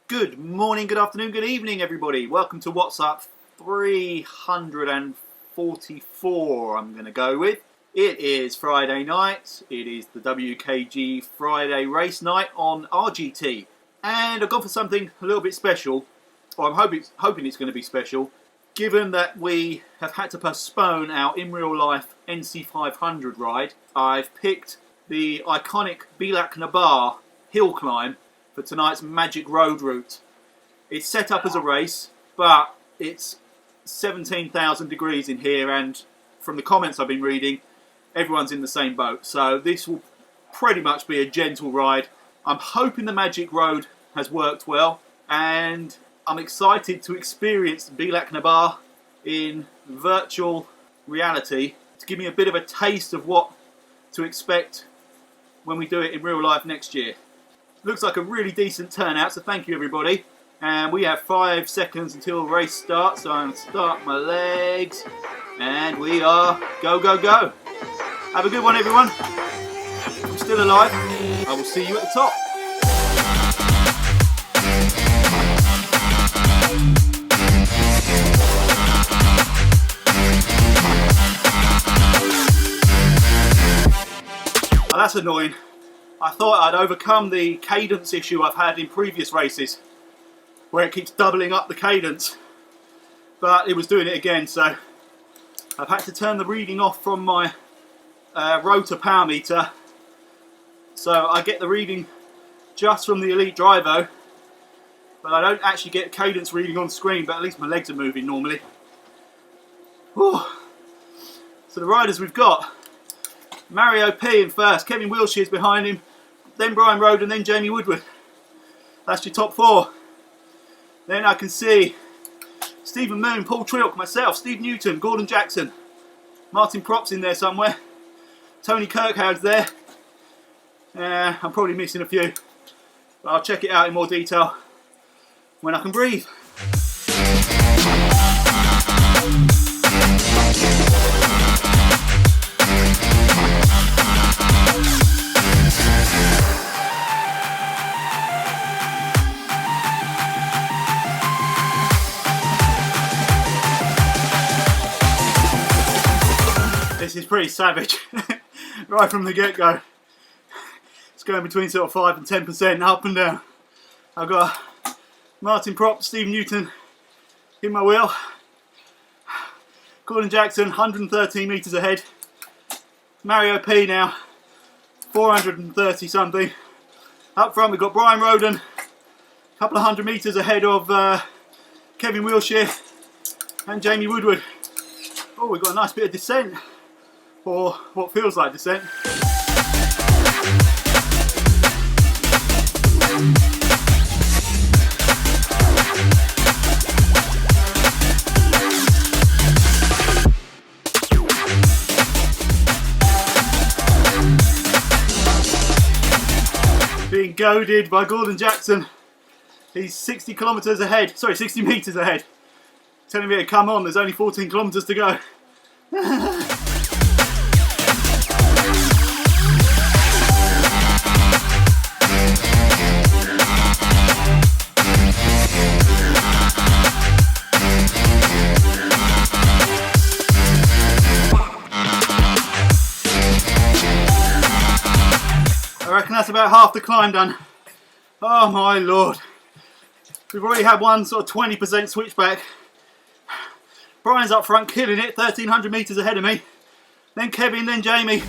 Good morning, good afternoon, good evening, everybody. Welcome to What's Up 344, I'm going to go with. It is Friday night. It is the WKG Friday race night on RGT. And I've gone for something a little bit special, or I'm hoping it's going to be special, given that we have had to postpone our in real life NC 500 ride. I've picked the iconic Bealach hill climb for tonight's Magic Road route. It's set up as a race, but it's 17,000 degrees in here, and from the comments I've been reading, everyone's in the same boat. So this will pretty much be a gentle ride. I'm hoping the Magic Road has worked well, and I'm excited to experience Bealach in virtual reality to give me a bit of a taste of what to expect when we do it in real life next year. Looks like a really decent turnout, so thank you everybody. And we have 5 seconds until the race starts, so I'm going to start my legs. And we are go, go, go. Have a good one, everyone. I'm still alive. I will see you at the top. Oh, that's annoying. I thought I'd overcome the cadence issue I've had in previous races, where it keeps doubling up the cadence, but it was doing it again, so I've had to turn the reading off from my rotor power meter, so I get the reading just from the Elite Drivo, but I don't actually get cadence reading on screen, but at least my legs are moving normally. Whew. So the riders we've got: Mario P in first, Kevin Wilshire's behind him, then Brian Roden, and then Jamie Woodward. That's your top 4. Then I can see Stephen Moon, Paul Trilk, myself, Steve Newton, Gordon Jackson, Martin Prop's in there somewhere, Tony Kirkhoud's there. I'm probably missing a few, but I'll check it out in more detail when I can breathe. This is pretty savage, right from the get-go. It's going between sort of 5 and 10% up and down. I've got Martin Prop, Steve Newton in my wheel. Gordon Jackson, 113 metres ahead. Mario P now, 430 something. Up front we've got Brian Roden, a couple of 100 metres ahead of Kevin Wilshire and Jamie Woodward. Oh, we've got a nice bit of descent, or what feels like descent. Being goaded by Gordon Jackson. He's 60 kilometres ahead, sorry, 60 metres ahead. Telling me to come on, there's only 14 kilometres to go. I reckon that's about half the climb done. Oh my lord. We've already had one sort of 20% switchback. Brian's up front killing it, 1,300 metres ahead of me. Then Kevin, then Jamie.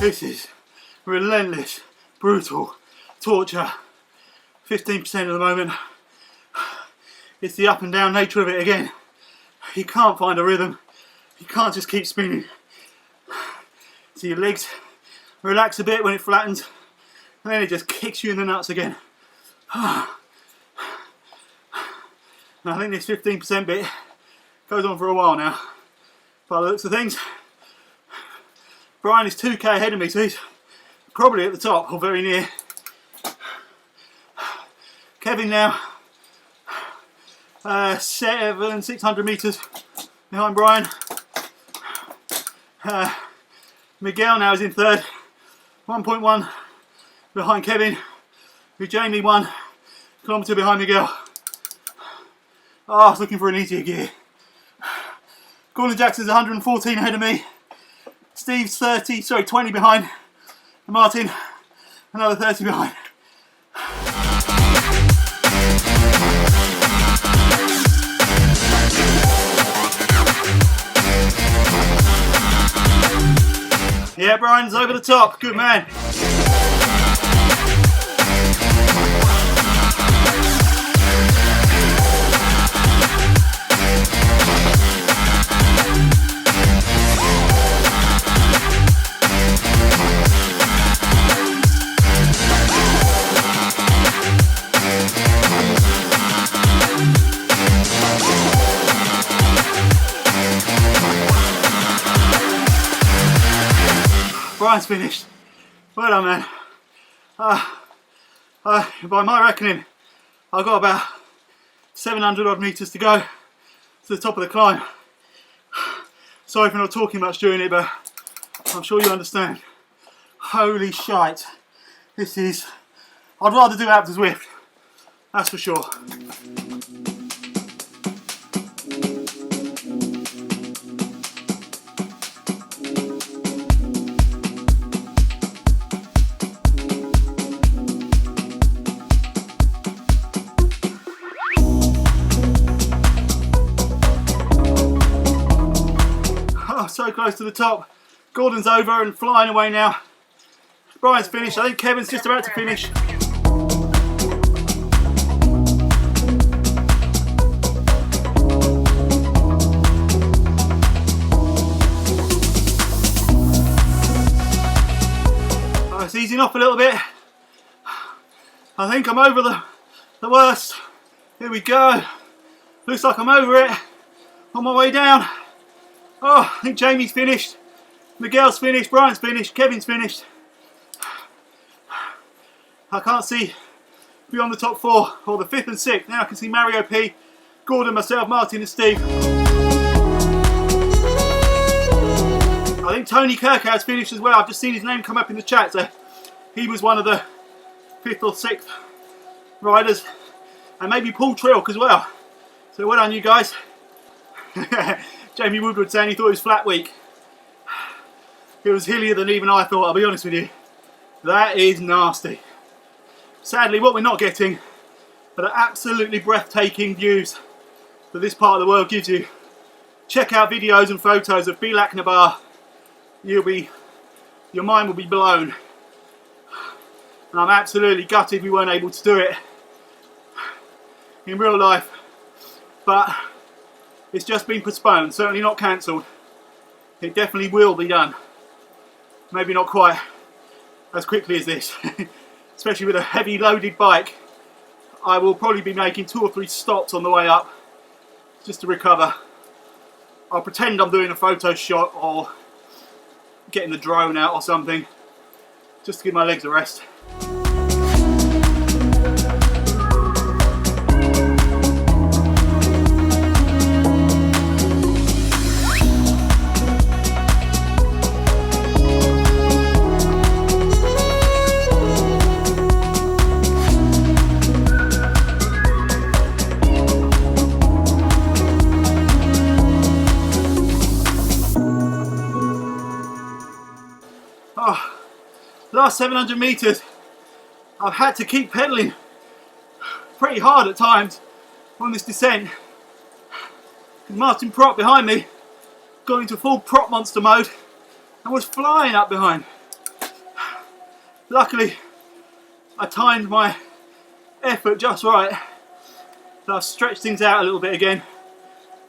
This is relentless, brutal torture. 15% at the moment. It's the up and down nature of it again. You can't find a rhythm. You can't just keep spinning. So your legs relax a bit when it flattens, and then it just kicks you in the nuts again. And I think this 15% bit goes on for a while now, by the looks of things. Brian is 2k ahead of me, so he's probably at the top or very near. Kevin now 600 metres behind Brian. Miguel now is in third, 1.1 behind Kevin, with Jamie 1 kilometre behind Miguel. Oh, I was looking for an easier gear. Gordon Jackson's 114 ahead of me. Steve's 20 behind. And Martin, another 30 behind. Yeah, Brian's over the top. Good man. Brian's finished. Well done, man. By my reckoning, I've got about 700 odd metres to go to the top of the climb. Sorry for not talking much during it, but I'm sure you understand. Holy shite. This is... I'd rather do Alpe d'Huez, that's for sure. So close to the top. Gordon's over and flying away now. Brian's finished. I think Kevin's just about to finish. Oh, it's easing off a little bit. I think I'm over the worst. Here we go. Looks like I'm over it. On my way down. Oh, I think Jamie's finished, Miguel's finished, Brian's finished, Kevin's finished. I can't see beyond the top 4, or the 5th and 6th. Now I can see Mario P, Gordon, myself, Martin and Steve. I think Tony Kirkhouse finished as well. I've just seen his name come up in the chat, so he was one of the 5th or 6th riders. And maybe Paul Trilk as well. So well done you guys. Jamie Woodward saying he thought it was flat week. It was hillier than even I thought, I'll be honest with you. That is nasty. Sadly, what we're not getting are the absolutely breathtaking views that this part of the world gives you. Check out videos and photos of Bealach Nabar. Your mind will be blown. And I'm absolutely gutted we weren't able to do it in real life. But it's just been postponed, certainly not cancelled. It definitely will be done. Maybe not quite as quickly as this. Especially with a heavy loaded bike. I will probably be making 2 or 3 stops on the way up just to recover. I'll pretend I'm doing a photo shot or getting the drone out or something just to give my legs a rest. Oh, last 700 metres, I've had to keep pedalling pretty hard at times on this descent. Martin Prop behind me got into full prop monster mode and was flying up behind. Luckily, I timed my effort just right, so I've stretched things out a little bit again,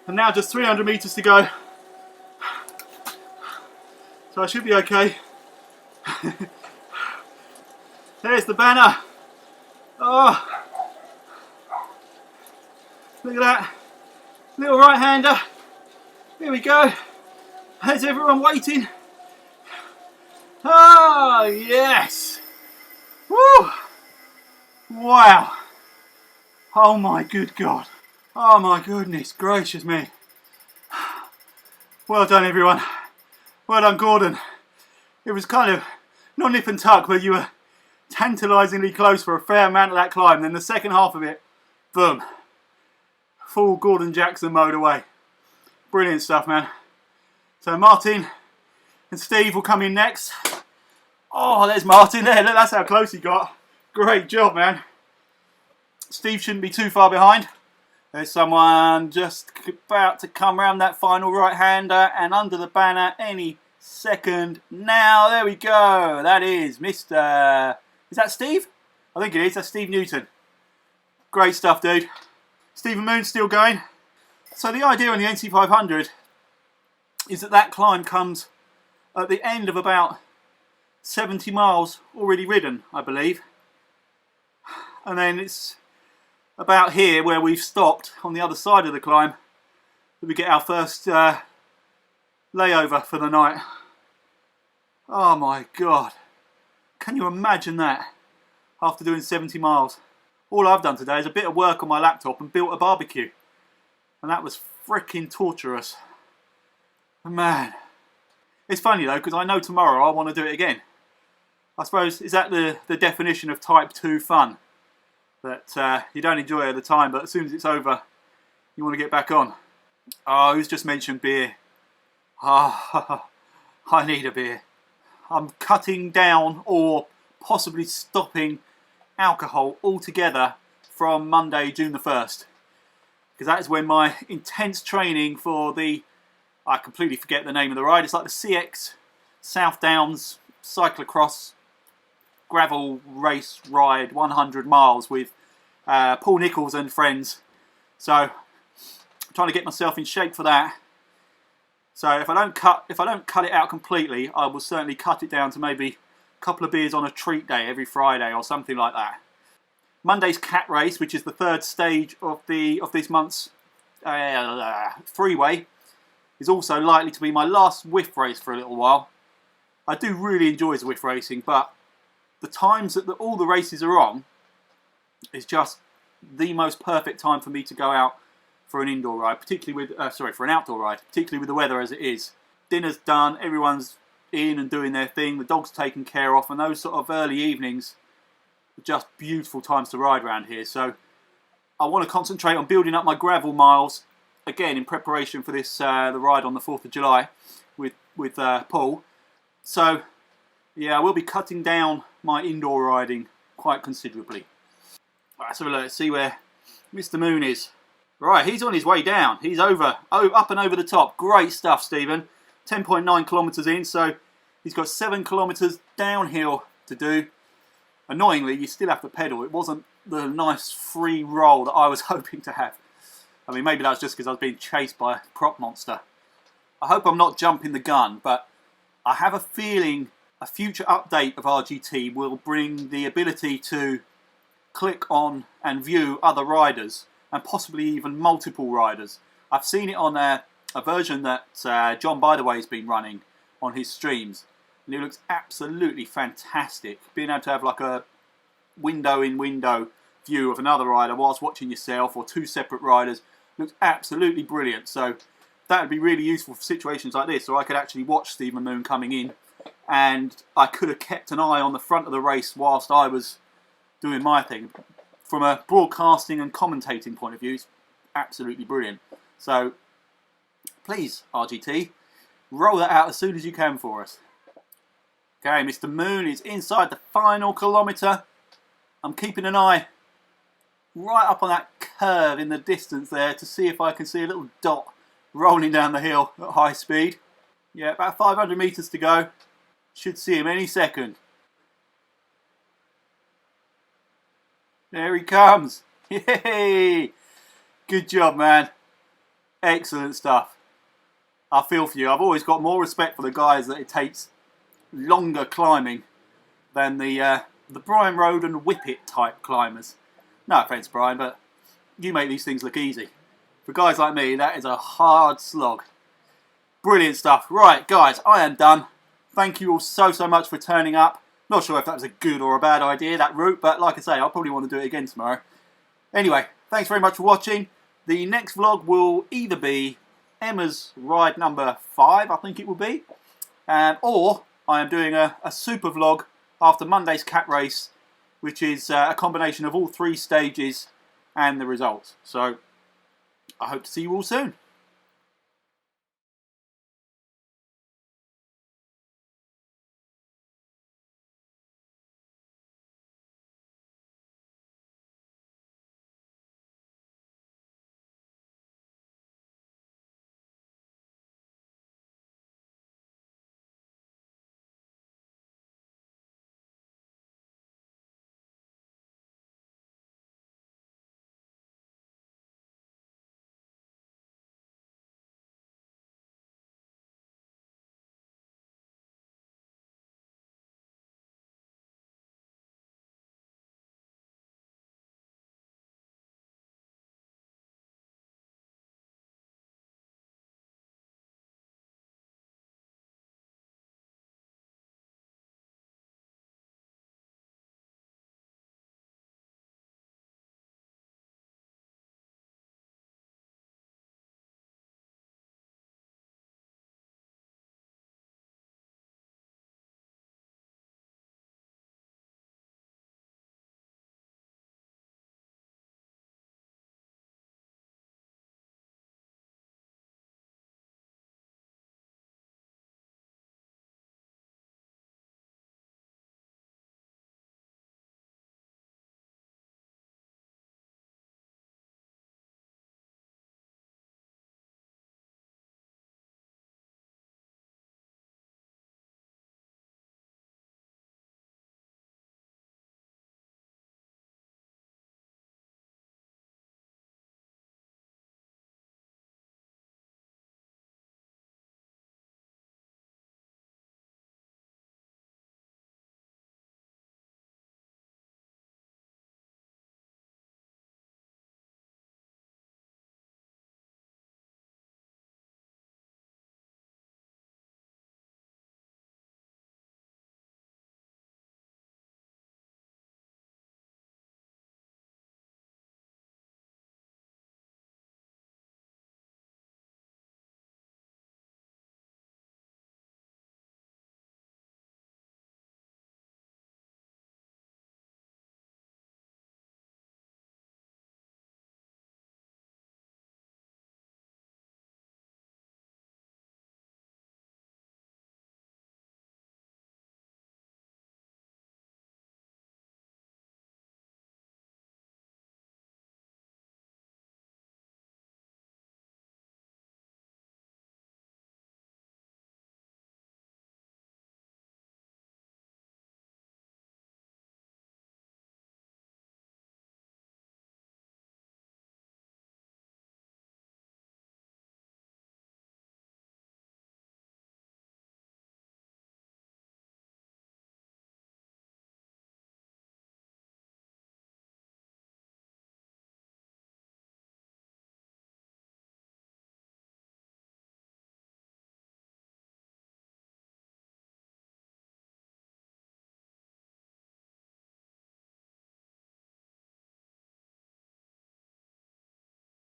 and now just 300 metres to go, so I should be okay. There's the banner. Oh, look at that little right-hander. Here we go. There's everyone waiting. Ah, yes. Woo. Wow. Oh my good God. Oh my goodness gracious me. Well done everyone. Well done Gordon. It was kind of not nip and tuck, but you were tantalisingly close for a fair amount of that climb. Then the second half of it, boom. Full Gordon Jackson mode away. Brilliant stuff, man. So Martin and Steve will come in next. Oh, there's Martin there. Look, that's how close he got. Great job, man. Steve shouldn't be too far behind. There's someone just about to come round that final right-hander and under the banner any second now. There we go. That is Mr. Is that Steve? I think it is. That's Steve Newton. Great stuff, dude. Stephen Moon's still going. So the idea on the NC 500 is that climb comes at the end of about 70 miles already ridden, I believe. And then it's about here where we've stopped on the other side of the climb that we get our first layover for the night. Oh my God. Can you imagine that after doing 70 miles? All I've done today is a bit of work on my laptop and built a barbecue. And that was freaking torturous. Man. It's funny though, because I know tomorrow I want to do it again. I suppose, is that the definition of type 2 fun? That you don't enjoy it at the time, but as soon as it's over, you want to get back on. Oh, who's just mentioned beer? Ah, I need a beer. I'm cutting down or possibly stopping alcohol altogether from Monday, June the 1st. Because that is when my intense training for the, I completely forget the name of the ride, it's like the CX South Downs cyclocross gravel race ride 100 miles with Paul Nichols and friends. So I'm trying to get myself in shape for that. So if I don't cut it out completely, I will certainly cut it down to maybe a couple of beers on a treat day every Friday or something like that. Monday's cat race, which is the third stage of this month's freeway, is also likely to be my last Zwift race for a little while. I do really enjoy Zwift racing, but the times that all the races are on is just the most perfect time for me to go out for an indoor ride, particularly with for an outdoor ride, particularly with the weather as it is. Dinner's done, everyone's in and doing their thing, the dog's taken care of, and those sort of early evenings are just beautiful times to ride around here. So I want to concentrate on building up my gravel miles again in preparation for this the ride on the 4th of July with Paul. So yeah, I will be cutting down my indoor riding quite considerably. Right, let's have a look, let's see where Mr. Moon is. Right, he's on his way down. He's up and over the top. Great stuff, Stephen. 10.9 kilometres in, so he's got 7 kilometres downhill to do. Annoyingly, you still have to pedal. It wasn't the nice free roll that I was hoping to have. I mean, maybe that's just because I was being chased by a prop monster. I hope I'm not jumping the gun, but I have a feeling a future update of RGT will bring the ability to click on and view other riders, and possibly even multiple riders. I've seen it on a version that John By The Way has been running on his streams, and it looks absolutely fantastic. Being able to have like a window-in-window view of another rider whilst watching yourself, or two separate riders, looks absolutely brilliant. So that would be really useful for situations like this, so I could actually watch Stephen Moon coming in, and I could have kept an eye on the front of the race whilst I was doing my thing. From a broadcasting and commentating point of view, it's absolutely brilliant. So please, RGT, roll that out as soon as you can for us. Okay, Mr. Moon is inside the final kilometre. I'm keeping an eye right up on that curve in the distance there to see if I can see a little dot rolling down the hill at high speed. Yeah, about 500 metres to go. Should see him any second. There he comes. Yay! Good job, man. Excellent stuff. I feel for you. I've always got more respect for the guys that it takes longer climbing than the Brian Road and Whippet type climbers. No offence, Brian, but you make these things look easy. For guys like me, that is a hard slog. Brilliant stuff. Right, guys, I am done. Thank you all so much for turning up. Not sure if that was a good or a bad idea, that route, but like I say, I'll probably want to do it again tomorrow. Anyway, thanks very much for watching. The next vlog will either be Emma's ride number 5, I think it will be, or I am doing a super vlog after Monday's cat race, which is a combination of all 3 stages and the results. So I hope to see you all soon.